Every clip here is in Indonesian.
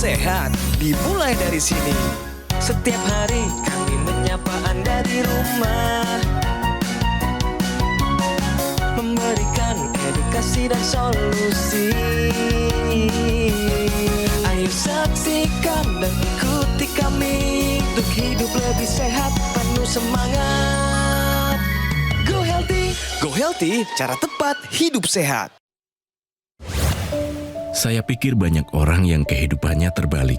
sehat dimulai dari sini. Setiap hari kami menyapa Anda di rumah, memberikan edukasi dan solusi. Ayo saksikan dan ikuti kami untuk hidup lebih sehat, penuh semangat. Go Healthy, cara tepat hidup sehat. Saya pikir banyak orang yang kehidupannya terbalik.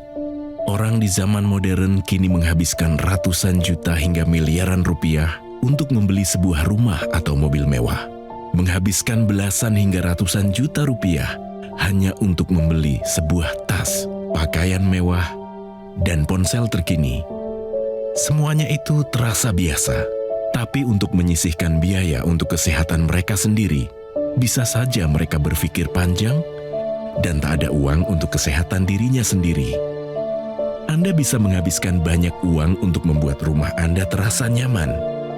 Orang di zaman modern kini menghabiskan ratusan juta hingga miliaran rupiah untuk membeli sebuah rumah atau mobil mewah. Menghabiskan belasan hingga ratusan juta rupiah hanya untuk membeli sebuah tas, pakaian mewah, dan ponsel terkini. Semuanya itu terasa biasa, tapi untuk menyisihkan biaya untuk kesehatan mereka sendiri, bisa saja mereka berpikir panjang dan tak ada uang untuk kesehatan dirinya sendiri. Anda bisa menghabiskan banyak uang untuk membuat rumah Anda terasa nyaman.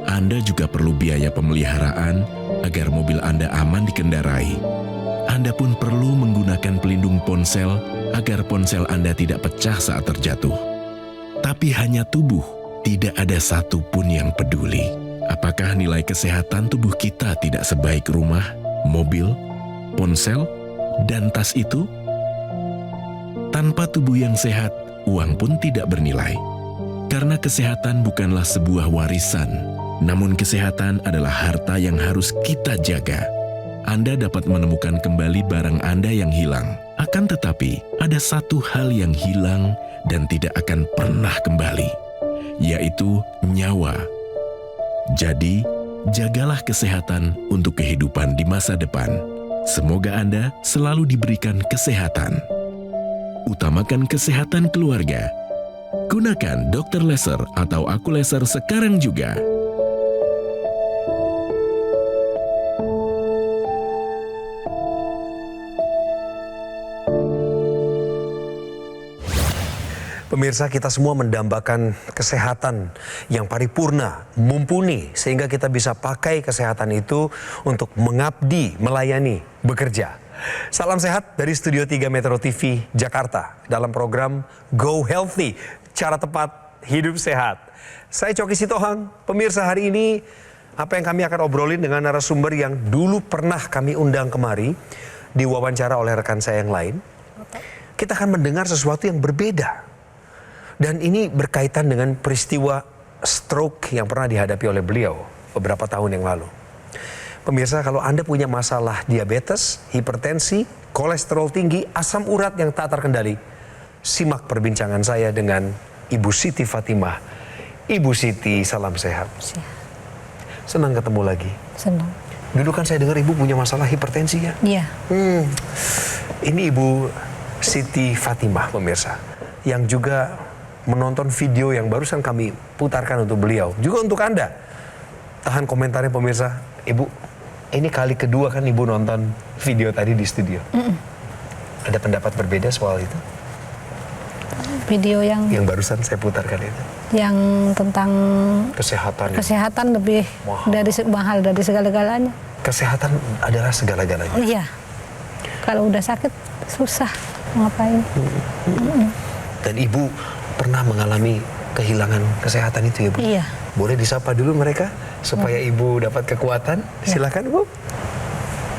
Anda juga perlu biaya pemeliharaan agar mobil Anda aman dikendarai. Anda pun perlu menggunakan pelindung ponsel agar ponsel Anda tidak pecah saat terjatuh. Tapi hanya tubuh, tidak ada satupun yang peduli. Apakah nilai kesehatan tubuh kita tidak sebaik rumah, mobil, ponsel, dan tas itu? Tanpa tubuh yang sehat, uang pun tidak bernilai. Karena kesehatan bukanlah sebuah warisan, namun kesehatan adalah harta yang harus kita jaga. Anda dapat menemukan kembali barang Anda yang hilang. Akan tetapi, ada satu hal yang hilang dan tidak akan pernah kembali, yaitu nyawa. Jadi, jagalah kesehatan untuk kehidupan di masa depan. Semoga Anda selalu diberikan kesehatan. Utamakan kesehatan keluarga. Gunakan Dr. Laser atau Aku Laser sekarang juga. Pemirsa, kita semua mendambakan kesehatan yang paripurna, mumpuni, sehingga kita bisa pakai kesehatan itu untuk mengabdi, melayani, bekerja. Salam sehat dari Studio 3 Metro TV Jakarta dalam program Go Healthy, cara tepat hidup sehat. Saya Coki Sitohang. Pemirsa, hari ini apa yang kami akan obrolin dengan narasumber yang dulu pernah kami undang kemari, diwawancara oleh rekan saya yang lain. Kita akan mendengar sesuatu yang berbeda. Dan ini berkaitan dengan peristiwa stroke yang pernah dihadapi oleh beliau beberapa tahun yang lalu. Pemirsa, kalau Anda punya masalah diabetes, hipertensi, kolesterol tinggi, asam urat yang tak terkendali, simak perbincangan saya dengan Ibu Siti Fatimah. Ibu Siti, salam sehat. Senang ketemu lagi. Senang. Dulu kan saya dengar Ibu punya masalah hipertensi ya? Iya. Ini Ibu Siti Fatimah, pemirsa, yang juga menonton video yang barusan kami putarkan untuk beliau. Juga untuk Anda. Tahan komentarnya pemirsa. Ibu, ini kali kedua kan Ibu nonton video tadi di studio. Ada pendapat berbeda soal itu? Video yang barusan saya putarkan itu. Yang tentang kesehatan lebih mahal dari segala-galanya. Kesehatan adalah segala-galanya. Iya. Kalau udah sakit susah ngapain. Dan Ibu pernah mengalami kehilangan kesehatan itu ya Bu? Iya. Boleh disapa dulu mereka supaya Ibu dapat kekuatan? Silakan Bu.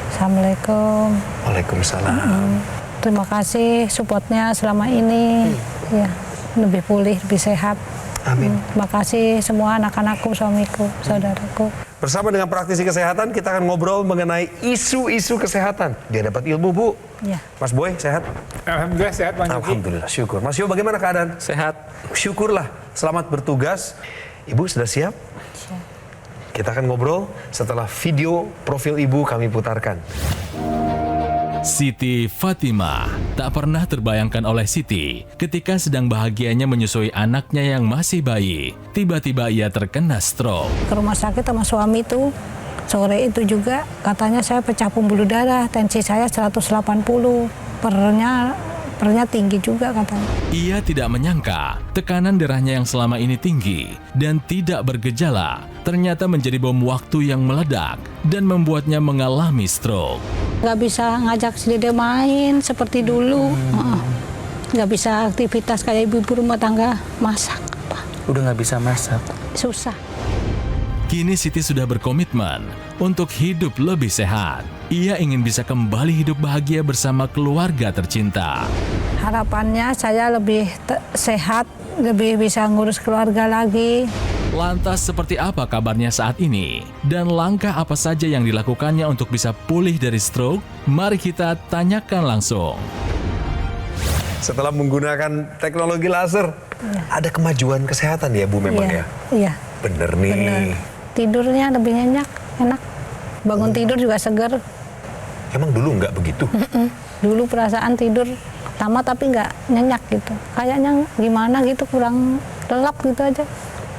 Assalamualaikum. Waalaikumsalam. Terima kasih supportnya selama ini. Ya, lebih pulih, lebih sehat. Amin. Terima kasih semua anak-anakku, suamiku, saudaraku. Bersama dengan praktisi kesehatan, kita akan ngobrol mengenai isu-isu kesehatan. Dia dapat ilmu, Bu. Ya. Mas Boy, sehat? Alhamdulillah sehat, Bang Yogi. Alhamdulillah, syukur. Mas Yo, bagaimana keadaan? Sehat. Syukurlah, selamat bertugas. Ibu sudah siap? Siap. Kita akan ngobrol setelah video profil Ibu kami putarkan. Siti Fatimah. Tak pernah terbayangkan oleh Siti ketika sedang bahagianya menyusui anaknya yang masih bayi. Tiba-tiba ia terkena stroke. Ke rumah sakit sama suami itu, sore itu juga katanya saya pecah pembuluh darah, tensi saya 180, pernya tinggi juga katanya. Ia tidak menyangka tekanan darahnya yang selama ini tinggi dan tidak bergejala ternyata menjadi bom waktu yang meledak dan membuatnya mengalami stroke. Nggak bisa ngajak si Dede main seperti dulu. nggak bisa aktivitas kayak ibu-ibu rumah tangga, masak apa. Udah nggak bisa masak. Susah. Kini Siti sudah berkomitmen untuk hidup lebih sehat. Ia ingin bisa kembali hidup bahagia bersama keluarga tercinta. Harapannya saya lebih sehat, lebih bisa ngurus keluarga lagi. Lantas seperti apa kabarnya saat ini? Dan langkah apa saja yang dilakukannya untuk bisa pulih dari stroke? Mari kita tanyakan langsung. Setelah menggunakan teknologi laser, ada kemajuan kesehatan ya Bu memang ya? Iya. Bener nih. Bener. Tidurnya lebih nyenyak, enak. Bangun tidur juga seger. Emang dulu nggak begitu? Dulu perasaan tidur lama tapi nggak nyenyak gitu. Kayaknya gimana gitu, kurang lelap gitu aja.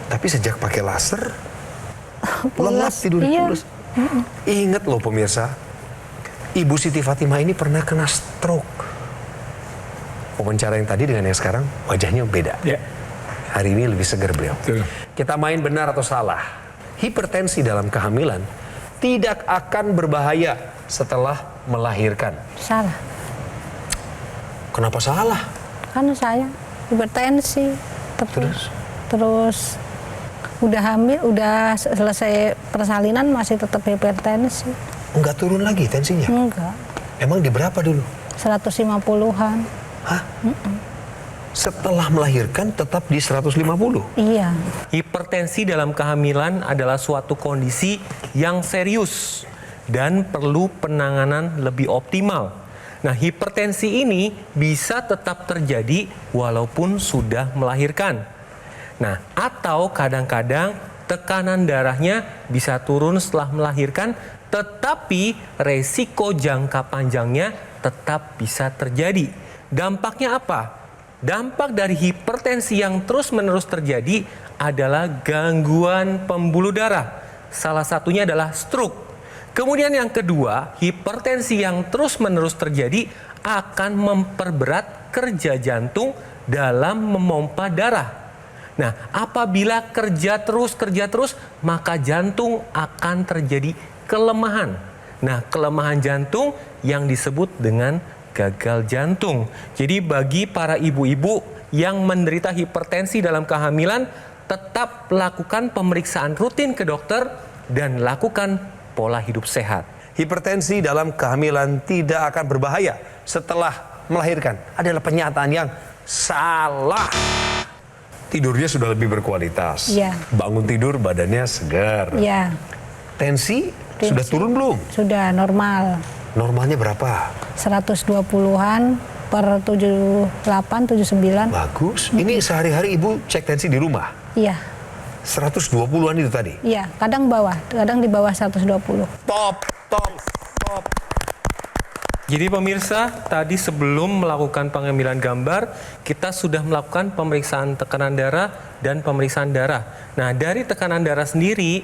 Tapi sejak pakai laser, Pulas, lelap tidur iya. terus. Ingat loh pemirsa, Ibu Siti Fatimah ini pernah kena stroke. Wawancara yang tadi dengan yang sekarang wajahnya beda. Ya. Hari ini lebih segar beliau. Betul. Kita main benar atau salah. Hipertensi dalam kehamilan tidak akan berbahaya setelah melahirkan. Salah. Kenapa salah? Kan saya hipertensi. Terus udah hamil, udah selesai persalinan masih tetap hipertensi. Enggak turun lagi tensinya? Enggak. Emang di berapa dulu? 150-an. Hah? Setelah melahirkan tetap di 150? Iya. Hipertensi dalam kehamilan adalah suatu kondisi yang serius dan perlu penanganan lebih optimal. Nah, hipertensi ini bisa tetap terjadi walaupun sudah melahirkan. Nah, atau kadang-kadang tekanan darahnya bisa turun setelah melahirkan, tetapi resiko jangka panjangnya tetap bisa terjadi. Dampaknya apa? Dampak dari hipertensi yang terus-menerus terjadi adalah gangguan pembuluh darah. Salah satunya adalah stroke. Kemudian yang kedua, hipertensi yang terus-menerus terjadi akan memperberat kerja jantung dalam memompa darah. Nah, apabila kerja terus, maka jantung akan terjadi kelemahan. Nah, kelemahan jantung yang disebut dengan gagal jantung. Jadi bagi para ibu-ibu yang menderita hipertensi dalam kehamilan, tetap lakukan pemeriksaan rutin ke dokter dan lakukan pola hidup sehat. Hipertensi dalam kehamilan tidak akan berbahaya setelah melahirkan. Adalah pernyataan yang salah. Tidurnya sudah lebih berkualitas. Iya. Bangun tidur badannya segar. Iya. Tensi sudah turun belum? Sudah normal. Normalnya berapa? 120-an per 78, 79. Bagus. Ini sehari-hari Ibu cek tensi di rumah? Iya. 120-an itu tadi? Iya, kadang bawah, kadang di bawah 120. Top. Jadi pemirsa, tadi sebelum melakukan pengambilan gambar, kita sudah melakukan pemeriksaan tekanan darah dan pemeriksaan darah. Nah, dari tekanan darah sendiri,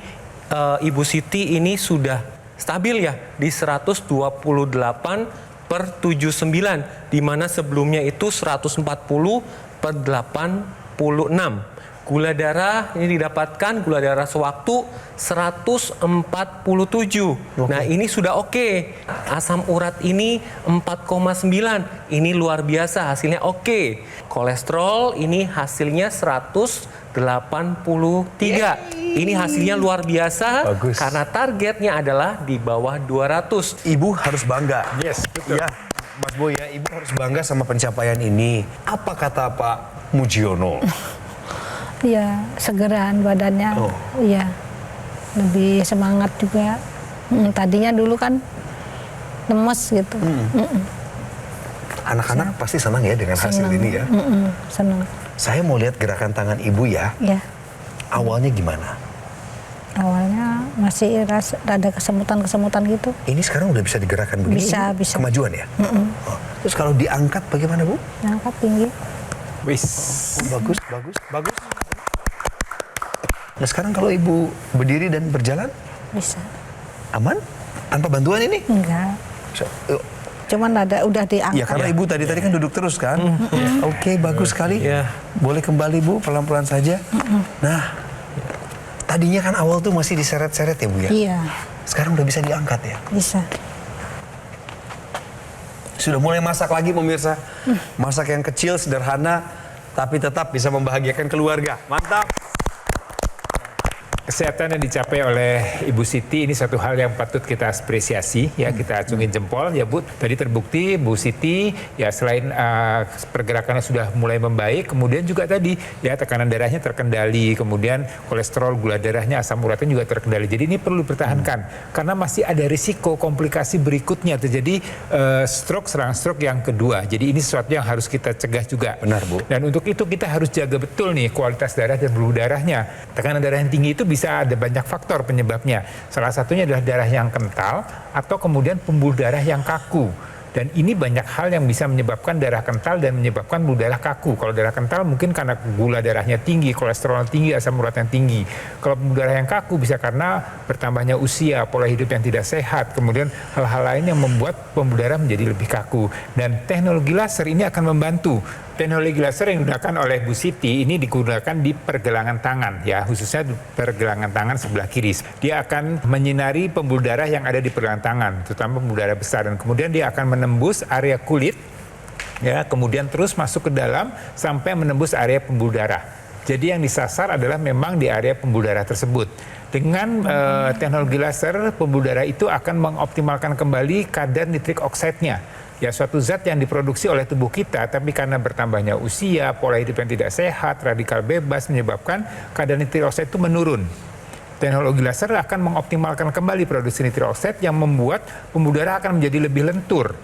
Ibu Siti ini sudah stabil ya di 128/79, di mana sebelumnya itu 140/86. Gula darah ini didapatkan gula darah sewaktu 147. Nah, ini sudah oke. Asam urat ini 4,9. Ini luar biasa, hasilnya oke. Kolesterol ini hasilnya 183. Ini hasilnya luar biasa. Bagus. Karena targetnya adalah di bawah 200. Ibu harus bangga. Yes, betul. Ya, Mas Boy ya, Ibu harus bangga sama pencapaian ini. Apa kata Pak Mujiono? Iya, segeran badannya. Oh. Iya. Lebih semangat juga. Tadinya dulu kan lemes gitu. Anak-anak pasti senang ya dengan hasil Senang. ini ya. Senang. Saya mau lihat gerakan tangan Ibu ya. Ya. Awalnya gimana? Awalnya masih rada kesemutan-kesemutan gitu. Ini sekarang udah bisa digerakkan begini? Bisa, Ini bisa. Kemajuan ya? Oh. Terus kalau diangkat bagaimana Bu? Angkat tinggi. Wis. Oh, bagus. Nah sekarang kalau Ibu berdiri dan berjalan, Bisa. aman? Tanpa bantuan ini? Enggak. Yuk. Cuman udah diangkat. Ya karena Ibu tadi kan duduk terus kan? Oke, bagus sekali. Ya. Boleh kembali Bu, pelan-pelan saja. Nah, tadinya kan awal tuh masih diseret-seret ya Bu ya? Iya, Sekarang udah bisa diangkat ya? bisa. Sudah mulai masak lagi pemirsa. Masak yang kecil, sederhana, tapi tetap bisa membahagiakan keluarga. Mantap. Kesehatan yang dicapai oleh Ibu Siti ini satu hal yang patut kita apresiasi, ya, kita acungin jempol, ya Bu. Tadi terbukti Bu Siti ya selain pergerakannya sudah mulai membaik, kemudian juga tadi ya tekanan darahnya terkendali, kemudian kolesterol, gula darahnya, asam uratnya juga terkendali. Jadi ini perlu dipertahankan karena masih ada risiko komplikasi berikutnya terjadi stroke, serangan stroke yang kedua. Jadi ini sesuatu yang harus kita cegah juga. Benar, Bu. Dan untuk itu kita harus jaga betul nih kualitas darah dan pembuluh darahnya. Tekanan darah yang tinggi itu bisa ada banyak faktor penyebabnya. Salah satunya adalah darah yang kental atau kemudian pembuluh darah yang kaku. Dan ini banyak hal yang bisa menyebabkan darah kental dan menyebabkan pembuluh darah kaku. Kalau darah kental mungkin karena gula darahnya tinggi, kolesterol tinggi, asam urat yang tinggi. Kalau pembuluh darah yang kaku bisa karena bertambahnya usia, pola hidup yang tidak sehat, kemudian hal-hal lain yang membuat pembuluh darah menjadi lebih kaku. Dan teknologi laser ini akan membantu. Teknologi laser yang digunakan oleh Bu Siti ini digunakan di pergelangan tangan, ya, khususnya di pergelangan tangan sebelah kiri. Dia akan menyinari pembuluh darah yang ada di pergelangan tangan, terutama pembuluh darah besar, dan kemudian dia akan menembus area kulit, ya, kemudian terus masuk ke dalam sampai menembus area pembuluh darah. Jadi yang disasar adalah memang di area pembuluh darah tersebut. Dengan teknologi laser, pembuluh darah itu akan mengoptimalkan kembali kadar nitrik oksidnya. Ya, suatu zat yang diproduksi oleh tubuh kita, tapi karena bertambahnya usia, pola hidup yang tidak sehat, radikal bebas menyebabkan kadar nitrik oksid itu menurun. Teknologi laser akan mengoptimalkan kembali produksi nitrik oksid yang membuat pembuluh darah akan menjadi lebih lentur,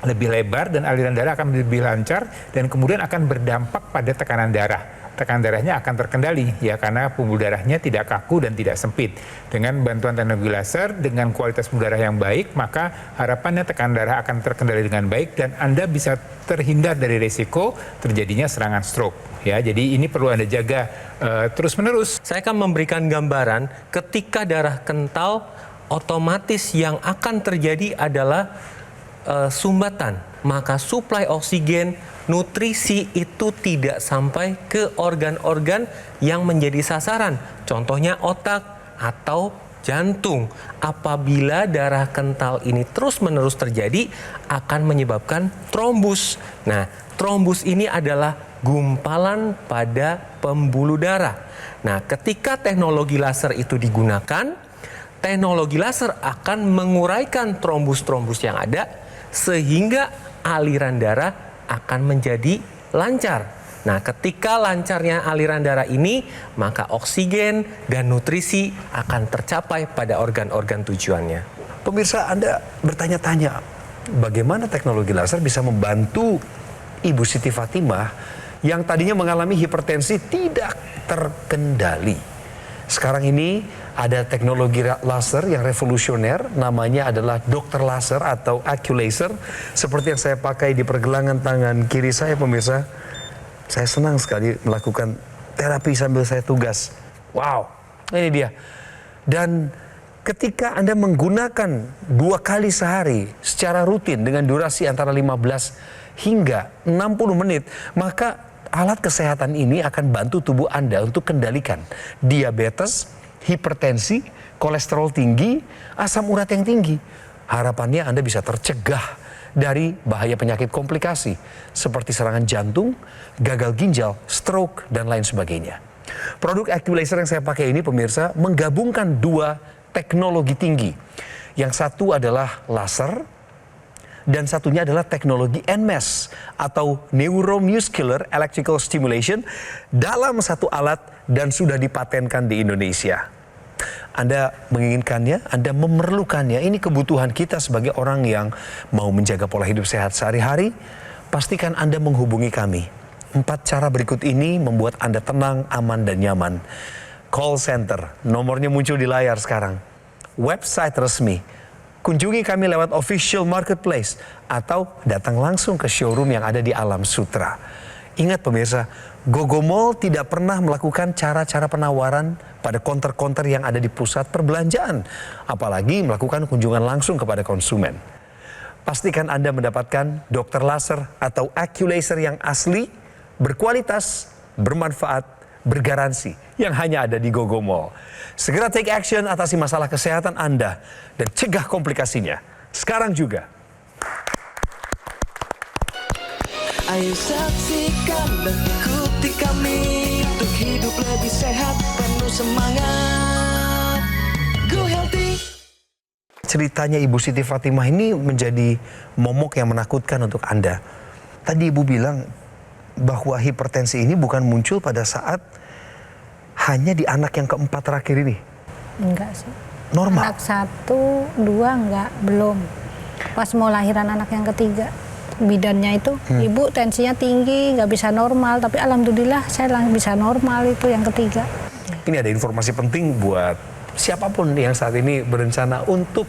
lebih lebar, dan aliran darah akan lebih lancar, dan kemudian akan berdampak pada tekanan darah. Tekanan darahnya akan terkendali, ya, karena pembuluh darahnya tidak kaku dan tidak sempit. Dengan bantuan teknologi laser, dengan kualitas pembuluh darah yang baik, maka harapannya tekanan darah akan terkendali dengan baik dan Anda bisa terhindar dari risiko terjadinya serangan stroke. Ya, jadi ini perlu Anda jaga terus-menerus. Saya akan memberikan gambaran ketika darah kental, otomatis yang akan terjadi adalah sumbatan. Maka suplai oksigen, nutrisi itu tidak sampai ke organ-organ yang menjadi sasaran. Contohnya otak atau jantung. Apabila darah kental ini terus-menerus terjadi, akan menyebabkan trombus. Nah, trombus ini adalah gumpalan pada pembuluh darah. Nah, ketika teknologi laser itu digunakan, teknologi laser akan menguraikan trombus-trombus yang ada, sehingga aliran darah akan menjadi lancar. Nah, ketika lancarnya aliran darah ini, maka oksigen dan nutrisi akan tercapai pada organ-organ tujuannya. Pemirsa, Anda bertanya-tanya, bagaimana teknologi laser bisa membantu Ibu Siti Fatimah yang tadinya mengalami hipertensi tidak terkendali. Sekarang ini ada teknologi laser yang revolusioner, namanya adalah dokter laser atau AccuLaser, seperti yang saya pakai di pergelangan tangan kiri saya, pemirsa. Saya senang sekali melakukan terapi sambil saya tugas. Wow, ini dia. Dan ketika Anda menggunakan 2 kali sehari secara rutin dengan durasi antara 15 hingga 60 menit, maka alat kesehatan ini akan bantu tubuh Anda untuk kendalikan diabetes, hipertensi, kolesterol tinggi, asam urat yang tinggi. Harapannya Anda bisa tercegah dari bahaya penyakit komplikasi seperti serangan jantung, gagal ginjal, stroke, dan lain sebagainya. Produk AccuLaser yang saya pakai ini, pemirsa, menggabungkan 2 teknologi tinggi. Yang satu adalah laser, dan satunya adalah teknologi NMES atau Neuromuscular Electrical Stimulation dalam satu alat dan sudah dipatenkan di Indonesia. Anda menginginkannya, Anda memerlukannya. Ini kebutuhan kita sebagai orang yang mau menjaga pola hidup sehat sehari-hari. Pastikan Anda menghubungi kami. 4 cara berikut ini membuat Anda tenang, aman, dan nyaman. Call center, nomornya muncul di layar sekarang. Website resmi. Kunjungi kami lewat official marketplace atau datang langsung ke showroom yang ada di Alam Sutra. Ingat pemirsa, GoGo Mall tidak pernah melakukan cara-cara penawaran pada counter-counter yang ada di pusat perbelanjaan, apalagi melakukan kunjungan langsung kepada konsumen. Pastikan Anda mendapatkan dokter laser atau AccuLaser yang asli, berkualitas, bermanfaat, bergaransi yang hanya ada di GoGo Mall. Segera take action atasi masalah kesehatan Anda dan cegah komplikasinya. Sekarang juga. Ayo saksikan dan ikuti kami untuk hidup lebih sehat, penuh semangat. Go Healthy. Ceritanya Ibu Siti Fatimah ini menjadi momok yang menakutkan untuk Anda. Tadi Ibu bilang bahwa hipertensi ini bukan muncul pada saat hanya di anak yang keempat terakhir ini. Enggak sih. Normal. Anak 1, 2 enggak, belum. Pas mau lahiran anak yang ketiga, bidannya itu, ibu tensinya tinggi, nggak bisa normal. Tapi alhamdulillah saya bisa normal itu yang ketiga. Ini ada informasi penting buat siapapun yang saat ini berencana untuk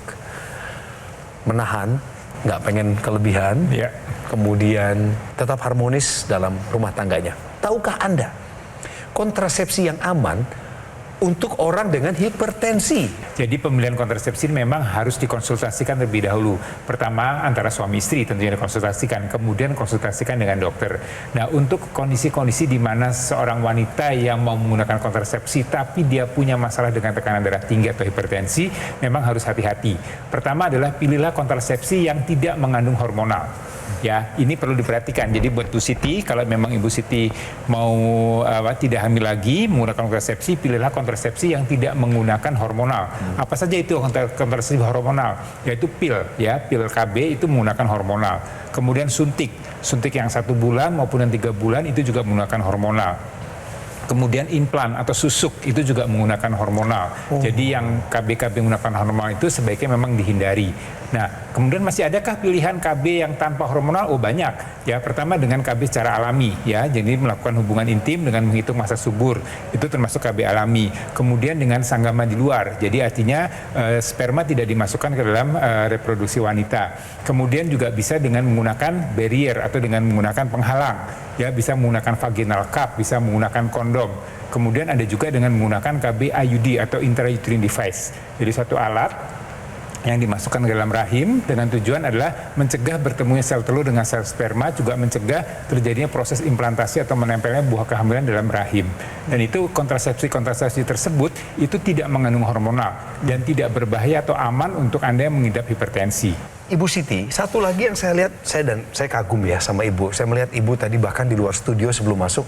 menahan, nggak pengen kelebihan, Ya. kemudian tetap harmonis dalam rumah tangganya. Tahukah Anda kontrasepsi yang aman untuk orang dengan hipertensi? Jadi pemilihan kontrasepsi memang harus dikonsultasikan terlebih dahulu. Pertama antara suami istri tentunya dikonsultasikan, kemudian konsultasikan dengan dokter. Nah, untuk kondisi-kondisi di mana seorang wanita yang mau menggunakan kontrasepsi tapi dia punya masalah dengan tekanan darah tinggi atau hipertensi, memang harus hati-hati. Pertama adalah pilihlah kontrasepsi yang tidak mengandung hormonal. Ya, ini perlu diperhatikan. Jadi buat Bu Siti, kalau memang Ibu Siti mau tidak hamil lagi menggunakan kontrasepsi, pilihlah kontrasepsi yang tidak menggunakan hormonal. Apa saja itu kontrasepsi hormonal? Yaitu pil, ya, pil KB itu menggunakan hormonal. Kemudian suntik yang 1 bulan maupun yang 3 bulan itu juga menggunakan hormonal. Kemudian implan atau susuk itu juga menggunakan hormonal. Jadi yang KB menggunakan hormonal itu sebaiknya memang dihindari. Nah, kemudian masih adakah pilihan KB yang tanpa hormonal? Oh, banyak. Ya, pertama dengan KB secara alami, ya. Jadi melakukan hubungan intim dengan menghitung masa subur. Itu termasuk KB alami. Kemudian dengan sanggama di luar. Jadi artinya sperma tidak dimasukkan ke dalam reproduksi wanita. Kemudian juga bisa dengan menggunakan barrier atau dengan menggunakan penghalang. Ya, bisa menggunakan vaginal cup, bisa menggunakan kondom. Kemudian ada juga dengan menggunakan KB IUD atau intrauterine device. Jadi satu alat yang dimasukkan ke dalam rahim dengan tujuan adalah mencegah bertemunya sel telur dengan sel sperma, juga mencegah terjadinya proses implantasi atau menempelnya buah kehamilan dalam rahim. Dan itu kontrasepsi tersebut itu tidak mengandung hormonal dan tidak berbahaya atau aman untuk Anda yang mengidap hipertensi. Ibu Siti, satu lagi yang saya lihat, saya kagum ya sama Ibu. Saya melihat Ibu tadi bahkan di luar studio sebelum masuk,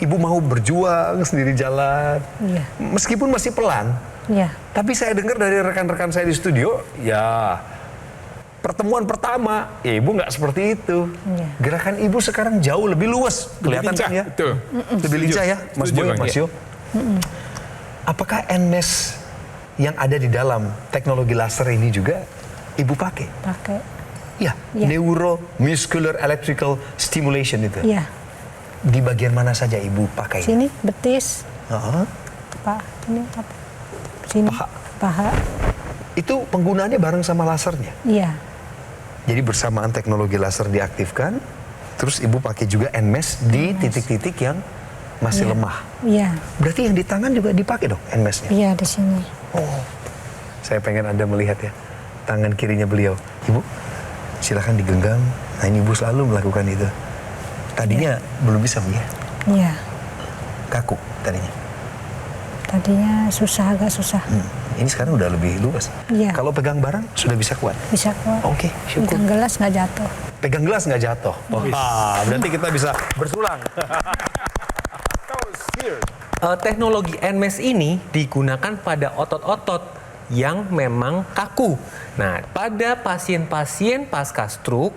Ibu mau berjuang sendiri jalan, Iya. meskipun masih pelan. Iya. Tapi saya dengar dari rekan-rekan saya di studio, ya pertemuan pertama, ya Ibu nggak seperti itu. Iya. Gerakan Ibu sekarang jauh lebih luas, kelihatan lincah, kan ya? betul. Lebih lincah ya, Mas Setuju, Boy, Bang, Mas ya. Yo. Apakah NMES yang ada di dalam teknologi laser ini juga Ibu pakai? Pakai. Ya, Iya. Neuromuscular Electrical Stimulation itu. Iya. Di bagian mana saja Ibu pakai? Sini betis. Heeh. Ini apa? Sini. Paha. Itu penggunaannya bareng sama lasernya. Iya. Jadi bersamaan teknologi laser diaktifkan, terus Ibu pakai juga NMES di titik-titik yang masih Iya. lemah. Iya. Berarti yang di tangan juga dipakai dong NMES-nya? Iya di sini. Oh, saya pengen Anda melihat ya, tangan kirinya beliau. Ibu, silakan digenggam. Nah, ini Ibu selalu melakukan itu. Tadinya belum bisa, Bu ya? Iya. Kaku tadinya. Tadinya agak susah. Ini sekarang udah lebih luas. Iya. Kalau pegang barang sudah bisa kuat. Bisa kuat. Oke, syukur. Pegang gelas nggak jatuh. Pegang gelas nggak jatuh. Wah, berarti kita bisa bersulang. Teknologi NMES ini digunakan pada otot-otot yang memang kaku. Nah, pada pasien-pasien pasca stroke,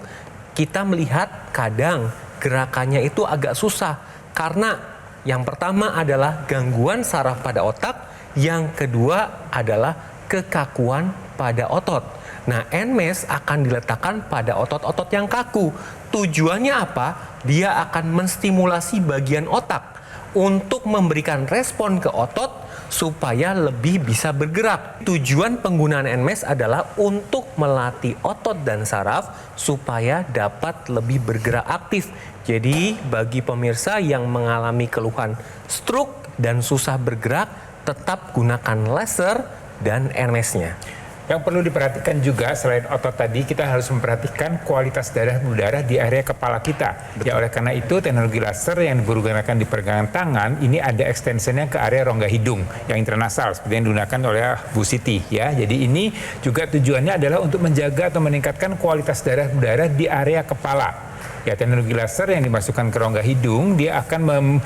kita melihat kadang gerakannya itu agak susah karena yang pertama adalah gangguan saraf pada otak, yang kedua adalah kekakuan pada otot. Nah, NMES akan diletakkan pada otot-otot yang kaku. Tujuannya apa? Dia akan menstimulasi bagian otak untuk memberikan respon ke otot supaya lebih bisa bergerak. Tujuan penggunaan NMES adalah untuk melatih otot dan saraf supaya dapat lebih bergerak aktif. Jadi bagi pemirsa yang mengalami keluhan stroke dan susah bergerak, tetap gunakan laser dan NMES-nya. Yang perlu diperhatikan juga selain otot tadi, kita harus memperhatikan kualitas darah berdarah di area kepala kita. Ya, oleh karena itu teknologi laser yang digunakan di pergelangan tangan ini ada ekstensinya ke area rongga hidung yang intranasal seperti yang digunakan oleh Bu Siti ya. Jadi ini juga tujuannya adalah untuk menjaga atau meningkatkan kualitas darah berdarah di area kepala. Ya, teknologi laser yang dimasukkan ke rongga hidung, dia akan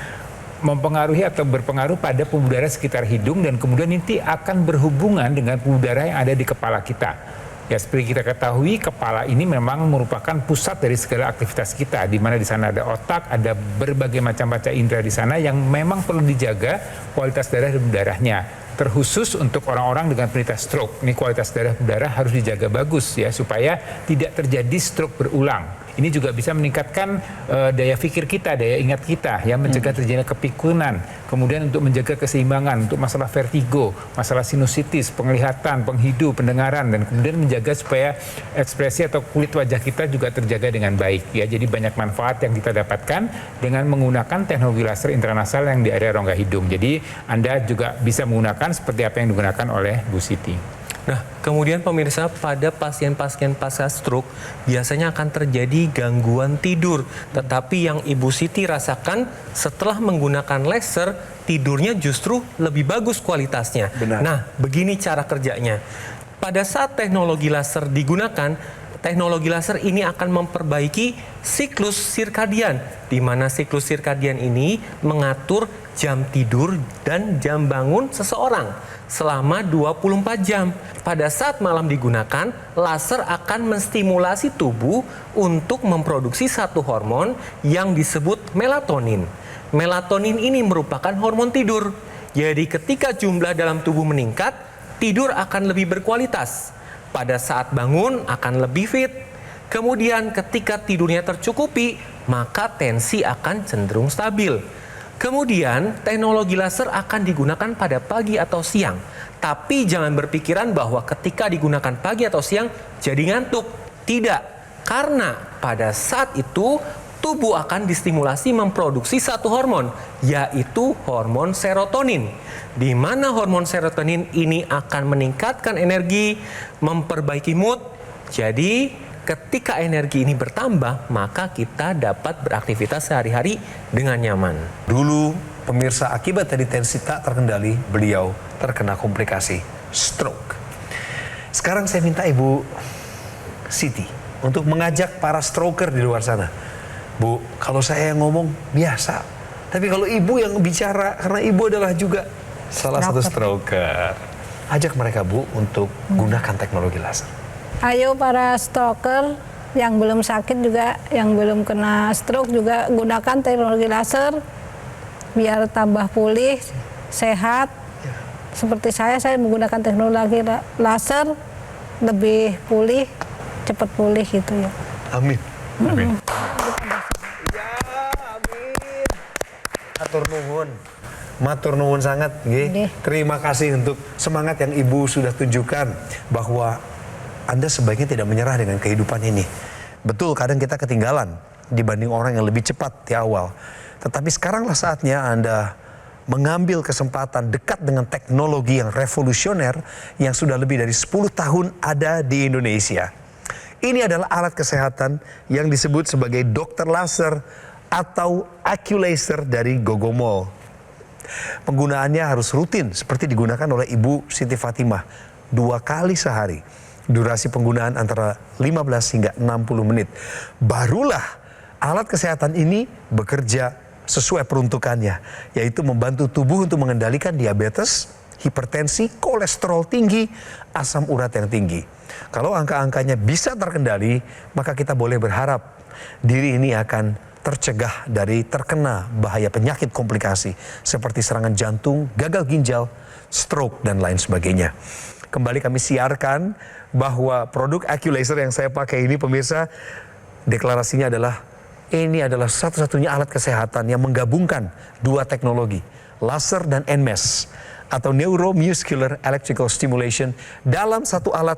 mempengaruhi atau berpengaruh pada pembuluh darah sekitar hidung dan kemudian nanti akan berhubungan dengan pembuluh darah yang ada di kepala kita. Ya, seperti kita ketahui, kepala ini memang merupakan pusat dari segala aktivitas kita, di mana di sana ada otak, ada berbagai macam-macam indera di sana yang memang perlu dijaga kualitas darah dan darahnya. Terkhusus untuk orang-orang dengan penderita stroke, ini kualitas darah harus dijaga bagus ya, supaya tidak terjadi stroke berulang. Ini juga bisa meningkatkan daya pikir kita, daya ingat kita, ya, mencegah terjadinya kepikunan, kemudian untuk menjaga keseimbangan, untuk masalah vertigo, masalah sinusitis, penglihatan, penghidu, pendengaran, dan kemudian menjaga supaya ekspresi atau kulit wajah kita juga terjaga dengan baik. Ya, jadi banyak manfaat yang kita dapatkan dengan menggunakan teknologi laser intranasal yang di area rongga hidung. Jadi Anda juga bisa menggunakan seperti apa yang digunakan oleh Bu Siti. Nah, kemudian pemirsa, pada pasien-pasien pasca stroke biasanya akan terjadi gangguan tidur. Tetapi yang Ibu Siti rasakan setelah menggunakan laser, tidurnya justru lebih bagus kualitasnya. Benar. Nah, begini cara kerjanya. Pada saat teknologi laser digunakan, teknologi laser ini akan memperbaiki siklus sirkadian, di mana siklus sirkadian ini mengatur jam tidur dan jam bangun seseorang selama 24 jam. Pada saat malam digunakan, laser akan menstimulasi tubuh untuk memproduksi satu hormon yang disebut melatonin. Melatonin ini merupakan hormon tidur. Jadi ketika jumlah dalam tubuh meningkat, tidur akan lebih berkualitas. Pada saat bangun akan lebih fit. Kemudian ketika tidurnya tercukupi, maka tensi akan cenderung stabil. Kemudian teknologi laser akan digunakan pada pagi atau siang. Tapi jangan berpikiran bahwa ketika digunakan pagi atau siang jadi ngantuk. Tidak. Karena pada saat itu tubuh akan distimulasi memproduksi satu hormon, yaitu hormon serotonin. Di mana hormon serotonin ini akan meningkatkan energi, memperbaiki mood. Jadi ketika energi ini bertambah, maka kita dapat beraktivitas sehari-hari dengan nyaman. Dulu pemirsa, akibat dari tensi tak terkendali, beliau terkena komplikasi stroke. Sekarang saya minta Ibu Siti untuk mengajak para stroker di luar sana. Bu, kalau saya yang ngomong biasa, tapi kalau Ibu yang bicara, karena Ibu adalah juga salah satu stroker. Ajak mereka, Bu, untuk gunakan teknologi laser. Ayo para stroker yang belum sakit juga, yang belum kena stroke juga gunakan teknologi laser biar tambah pulih, sehat. Seperti saya menggunakan teknologi laser lebih pulih, cepat pulih gitu ya. Amin. Amin. Ya, amin. Matur nuwun. Matur nuwun sangat, nggih. Terima kasih untuk semangat yang Ibu sudah tunjukkan bahwa Anda sebaiknya tidak menyerah dengan kehidupan ini. Betul, kadang kita ketinggalan dibanding orang yang lebih cepat di awal. Tetapi sekaranglah saatnya Anda mengambil kesempatan dekat dengan teknologi yang revolusioner yang sudah lebih dari 10 tahun ada di Indonesia. Ini adalah alat kesehatan yang disebut sebagai dokter laser atau Aculaser dari Gogomol. Penggunaannya harus rutin seperti digunakan oleh Ibu Siti Fatimah 2 kali sehari. Durasi penggunaan antara 15 hingga 60 menit. Barulah alat kesehatan ini bekerja sesuai peruntukannya, yaitu membantu tubuh untuk mengendalikan diabetes, hipertensi, kolesterol tinggi, asam urat yang tinggi. Kalau angka-angkanya bisa terkendali, maka kita boleh berharap diri ini akan tercegah dari terkena bahaya penyakit komplikasi seperti serangan jantung, gagal ginjal, stroke, dan lain sebagainya. Kembali kami siarkan bahwa produk Aculaser yang saya pakai ini, pemirsa, deklarasinya adalah ini adalah satu-satunya alat kesehatan yang menggabungkan 2 teknologi, laser dan NMES atau Neuromuscular Electrical Stimulation dalam satu alat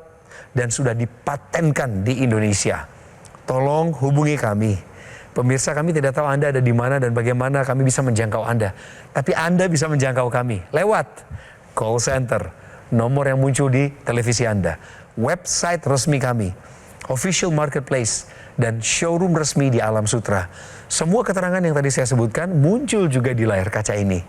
dan sudah dipatenkan di Indonesia. Tolong hubungi kami. Pemirsa, kami tidak tahu Anda ada di mana dan bagaimana kami bisa menjangkau Anda. Tapi Anda bisa menjangkau kami lewat call center, nomor yang muncul di televisi Anda, website resmi kami, official marketplace, dan showroom resmi di Alam Sutra. Semua keterangan yang tadi saya sebutkan muncul juga di layar kaca ini.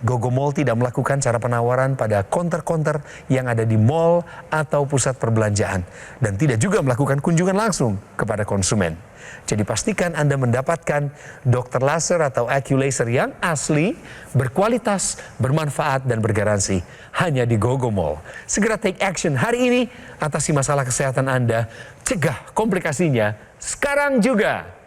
Gogomall tidak melakukan cara penawaran pada counter-counter yang ada di mall atau pusat perbelanjaan dan tidak juga melakukan kunjungan langsung kepada konsumen. Jadi pastikan Anda mendapatkan dokter laser atau AccuLaser yang asli, berkualitas, bermanfaat, dan bergaransi hanya di Gogomall. Segera take action hari ini, atasi masalah kesehatan Anda, cegah komplikasinya sekarang juga.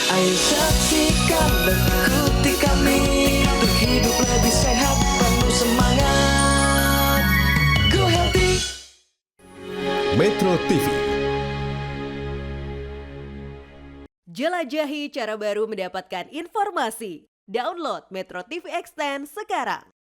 Ayo saksikan dan ikuti kami untuk hidup lebih sehat, penuh semangat. Go Healthy. Metro TV. Jelajahi cara baru mendapatkan informasi. Download Metro TV Extend sekarang.